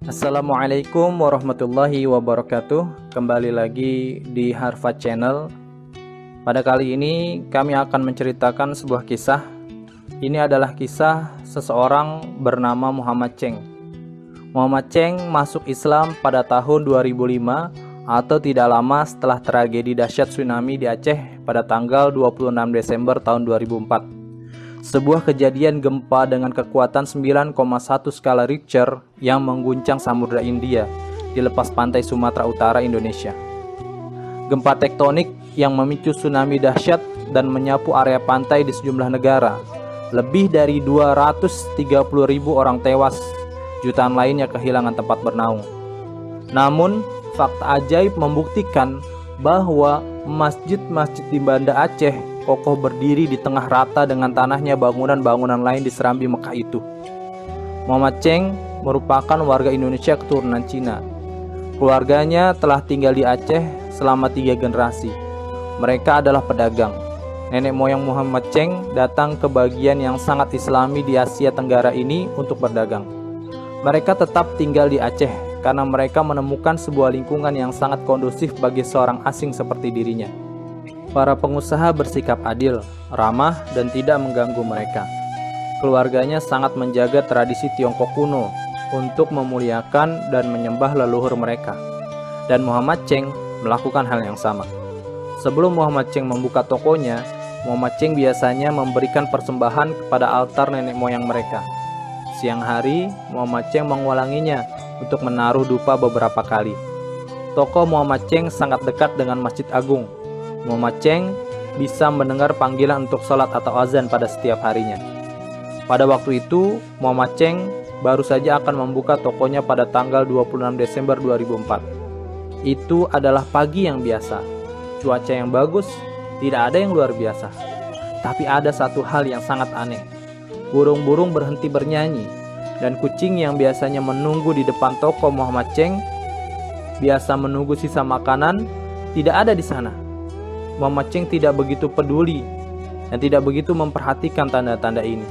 Assalamualaikum warahmatullahi wabarakatuh. Kembali lagi di Harfa Channel. Pada kali ini kami akan menceritakan sebuah kisah. Ini adalah kisah seseorang bernama Muhammad Cheng. Muhammad Cheng masuk Islam pada tahun 2005 atau tidak lama setelah tragedi dahsyat tsunami di Aceh pada tanggal 26 Desember tahun 2004. Sebuah kejadian gempa dengan kekuatan 9,1 skala Richter yang mengguncang Samudra India di lepas pantai Sumatera Utara, Indonesia. Gempa tektonik yang memicu tsunami dahsyat dan menyapu area pantai di sejumlah negara. Lebih dari 230.000 orang tewas, jutaan lainnya kehilangan tempat bernaung. Namun, fakta ajaib membuktikan bahwa masjid-masjid di Banda Aceh kokoh berdiri di tengah rata dengan tanahnya bangunan-bangunan lain di Serambi Mekah itu. Muhammad Cheng merupakan warga Indonesia keturunan Cina. Keluarganya telah tinggal di Aceh selama 3 generasi. Mereka adalah pedagang. Nenek moyang Muhammad Cheng datang ke bagian yang sangat islami di Asia Tenggara ini untuk berdagang. Mereka tetap tinggal di Aceh karena mereka menemukan sebuah lingkungan yang sangat kondusif bagi seorang asing seperti dirinya. Para pengusaha bersikap adil, ramah, dan tidak mengganggu mereka. Keluarganya sangat menjaga tradisi Tiongkok kuno untuk memuliakan dan menyembah leluhur mereka. Dan Muhammad Cheng melakukan hal yang sama. Sebelum Muhammad Cheng membuka tokonya, Muhammad Cheng biasanya memberikan persembahan kepada altar nenek moyang mereka. Siang hari, Muhammad Cheng mengulanginya untuk menaruh dupa beberapa kali. Toko Muhammad Cheng sangat dekat dengan Masjid Agung. Muhammad Cheng bisa mendengar panggilan untuk sholat atau azan pada setiap harinya. Pada waktu itu, Muhammad Cheng baru saja akan membuka tokonya pada tanggal 26 Desember 2004. Itu adalah pagi yang biasa. Cuaca yang bagus, tidak ada yang luar biasa. Tapi ada satu hal yang sangat aneh. Burung-burung berhenti bernyanyi, dan kucing yang biasanya menunggu di depan toko Muhammad Cheng, biasa menunggu sisa makanan, tidak ada di sana. Muhammad Cheng tidak begitu peduli dan tidak begitu memperhatikan tanda-tanda ini.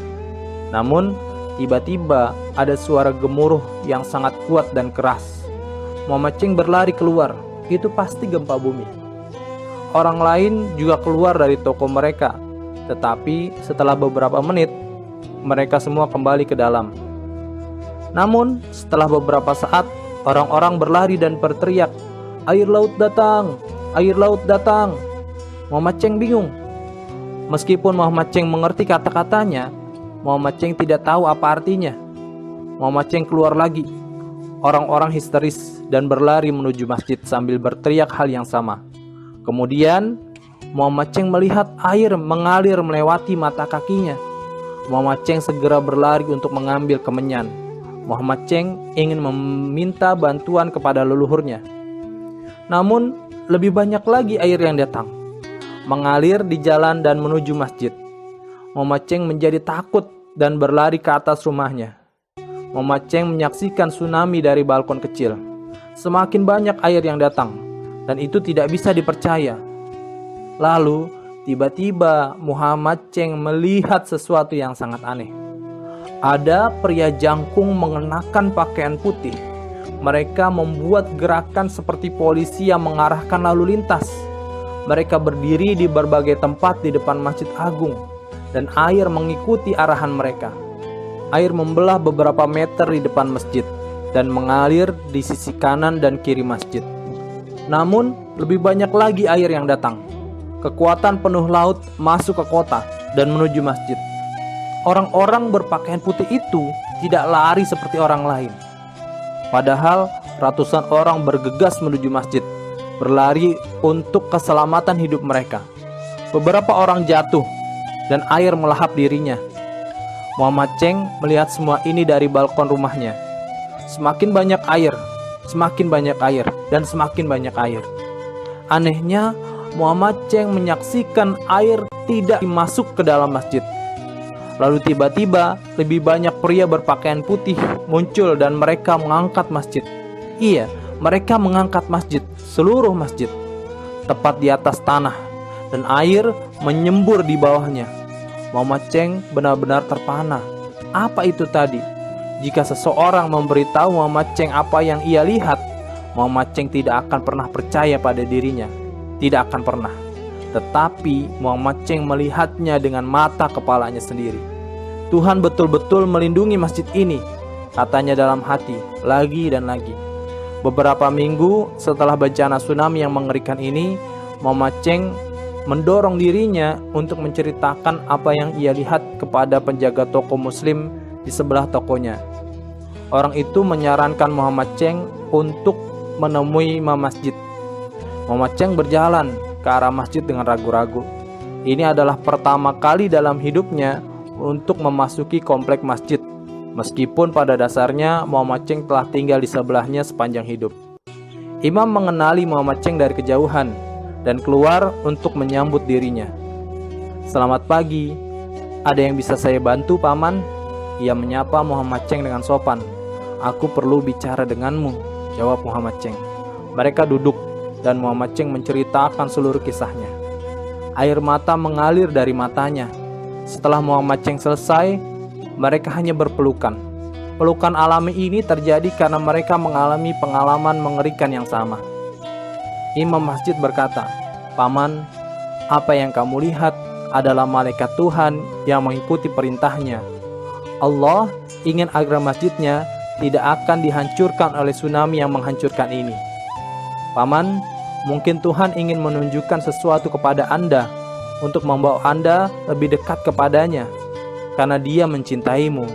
Namun, tiba-tiba ada suara gemuruh yang sangat kuat dan keras. Muhammad Cheng berlari keluar, itu pasti gempa bumi. Orang lain juga keluar dari toko mereka, tetapi setelah beberapa menit, mereka semua kembali ke dalam. Namun, setelah beberapa saat, orang-orang berlari dan berteriak, "Air laut datang! Air laut datang!" Muhammad Cheng bingung. Meskipun Muhammad Cheng mengerti kata-katanya, Muhammad Cheng tidak tahu apa artinya. Muhammad Cheng keluar lagi. Orang-orang histeris dan berlari menuju masjid sambil berteriak hal yang sama. Kemudian, Muhammad Cheng melihat air mengalir melewati mata kakinya. Muhammad Cheng segera berlari untuk mengambil kemenyan. Muhammad Cheng ingin meminta bantuan kepada leluhurnya. Namun, lebih banyak lagi air yang datang, mengalir di jalan dan menuju masjid. Muhammad Cheng menjadi takut dan berlari ke atas rumahnya. Muhammad Cheng menyaksikan tsunami dari balkon kecil. Semakin banyak air yang datang, dan itu tidak bisa dipercaya. Lalu, tiba-tiba Muhammad Cheng melihat sesuatu yang sangat aneh. Ada pria jangkung mengenakan pakaian putih. Mereka membuat gerakan seperti polisi yang mengarahkan lalu lintas. Mereka berdiri di berbagai tempat di depan Masjid Agung, dan air mengikuti arahan mereka. Air membelah beberapa meter di depan masjid, dan mengalir di sisi kanan dan kiri masjid. Namun, lebih banyak lagi air yang datang. Kekuatan penuh laut masuk ke kota dan menuju masjid. Orang-orang berpakaian putih itu tidak lari seperti orang lain. Padahal, ratusan orang bergegas menuju masjid, berlari untuk keselamatan hidup mereka. Beberapa orang jatuh dan air melahap dirinya. Muhammad Cheng melihat semua ini dari balkon rumahnya. Semakin banyak air, semakin banyak air, dan semakin banyak air. Anehnya, Muhammad Cheng menyaksikan air tidak masuk ke dalam masjid. Lalu tiba-tiba lebih banyak pria berpakaian putih muncul dan mereka mengangkat masjid. Iya, mereka mengangkat masjid, seluruh masjid, tepat di atas tanah, dan air menyembur di bawahnya. Muhammad Cheng benar-benar terpana. Apa itu tadi? jika seseorang memberitahu Muhammad Cheng apa yang ia lihat, Muhammad Cheng tidak akan pernah percaya pada dirinya. Tidak akan pernah. Tetapi Muhammad Cheng melihatnya dengan mata kepalanya sendiri. Tuhan betul-betul melindungi masjid ini, katanya dalam hati, lagi dan lagi. Beberapa minggu setelah bencana tsunami yang mengerikan ini, Muhammad Cheng mendorong dirinya untuk menceritakan apa yang ia lihat kepada penjaga toko muslim di sebelah tokonya. Orang itu menyarankan Muhammad Cheng untuk menemui imam masjid. Muhammad Cheng berjalan ke arah masjid dengan ragu-ragu. Ini adalah pertama kali dalam hidupnya untuk memasuki komplek masjid, meskipun pada dasarnya Muhammad Cheng telah tinggal di sebelahnya sepanjang hidup. Imam mengenali Muhammad Cheng dari kejauhan dan keluar untuk menyambut dirinya. "Selamat pagi, ada yang bisa saya bantu, Paman?" Ia menyapa Muhammad Cheng dengan sopan. "Aku perlu bicara denganmu," jawab Muhammad Cheng. Mereka duduk dan Muhammad Cheng menceritakan seluruh kisahnya. Air mata mengalir dari matanya. Setelah Muhammad Cheng selesai, mereka hanya berpelukan. Pelukan alami ini terjadi karena mereka mengalami pengalaman mengerikan yang sama. Imam masjid berkata, "Paman, apa yang kamu lihat adalah malaikat Tuhan yang mengikuti perintahnya. Allah ingin agar masjidnya tidak akan dihancurkan oleh tsunami yang menghancurkan ini. Paman, mungkin Tuhan ingin menunjukkan sesuatu kepada Anda untuk membawa Anda lebih dekat kepadanya, karena Dia mencintaimu,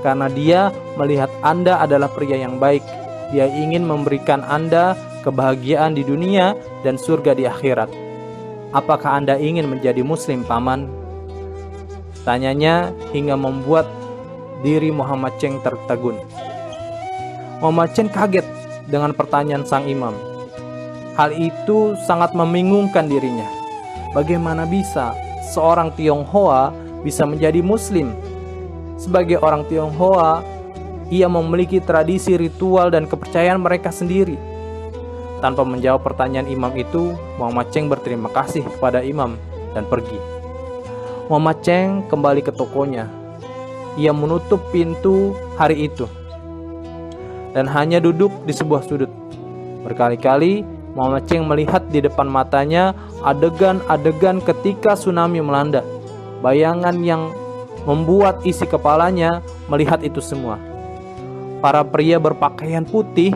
karena Dia melihat Anda adalah pria yang baik. Dia ingin memberikan Anda kebahagiaan di dunia dan surga di akhirat. Apakah Anda ingin menjadi muslim, Paman?" Tanyanya hingga membuat diri Muhammad Cheng tertegun. Muhammad Cheng kaget dengan pertanyaan sang imam. Hal itu sangat membingungkan dirinya. Bagaimana bisa seorang Tionghoa bisa menjadi muslim? Sebagai orang Tionghoa, ia memiliki tradisi ritual dan kepercayaan mereka sendiri. Tanpa menjawab pertanyaan imam itu, Muhammad Cheng berterima kasih kepada imam dan pergi. Muhammad Cheng kembali ke tokonya. Ia menutup pintu hari itu dan hanya duduk di sebuah sudut. Berkali-kali Muhammad Cheng melihat di depan matanya adegan-adegan ketika tsunami melanda. Bayangan yang membuat isi kepalanya melihat itu semua. Para pria berpakaian putih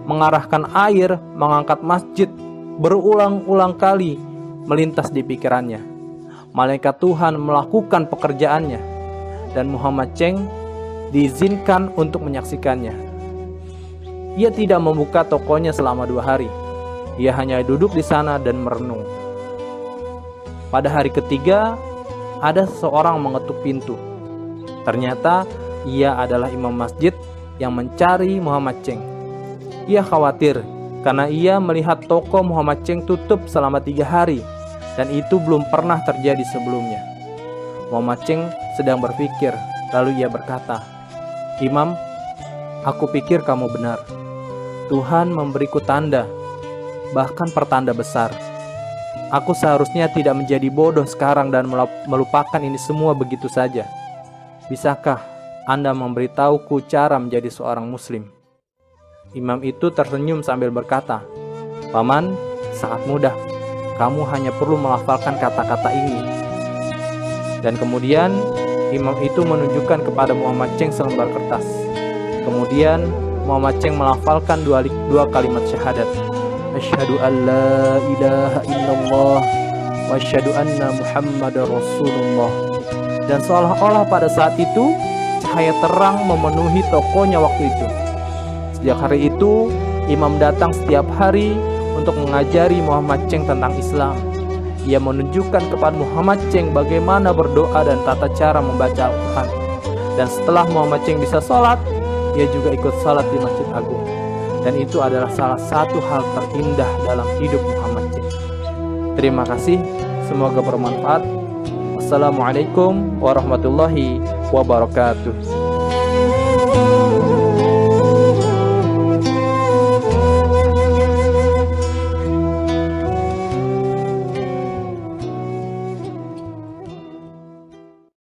mengarahkan air mengangkat masjid berulang-ulang kali melintas di pikirannya. Malaikat Tuhan melakukan pekerjaannya dan Muhammad Cheng diizinkan untuk menyaksikannya. Ia tidak membuka tokonya selama 2 hari. Ia hanya duduk di sana dan merenung. Pada hari ketiga, ada seseorang mengetuk pintu. Ternyata ia adalah imam masjid yang mencari Muhammad Cheng. Ia khawatir karena ia melihat toko Muhammad Cheng tutup selama 3 hari dan itu belum pernah terjadi sebelumnya. Muhammad Cheng sedang berpikir, lalu ia berkata, "Imam, aku pikir kamu benar. Tuhan memberiku tanda, bahkan pertanda besar. Aku seharusnya tidak menjadi bodoh sekarang dan melupakan ini semua begitu saja. Bisakah Anda memberitahuku cara menjadi seorang muslim?" Imam itu tersenyum sambil berkata, "Paman, sangat mudah. Kamu hanya perlu melafalkan kata-kata ini." Dan kemudian imam itu menunjukkan kepada Muhammad Cheng selembar kertas. Kemudian Muhammad Cheng melafalkan dua kalimat syahadat. Asyhadu an la ilaha illallah wa asyhadu anna Muhammadar Rasulullah. Dan seolah-olah pada saat itu cahaya terang memenuhi tokonya waktu itu. Sejak hari itu, imam datang setiap hari untuk mengajari Muhammad Cheng tentang Islam. Ia menunjukkan kepada Muhammad Cheng bagaimana berdoa dan tata cara membaca Al-Quran. Dan setelah Muhammad Cheng bisa sholat, ia juga ikut sholat di Masjid Agung. Dan itu adalah salah satu hal terindah dalam hidup Muhammad Cheng. Terima kasih, semoga bermanfaat. Wassalamualaikum warahmatullahi wabarakatuh.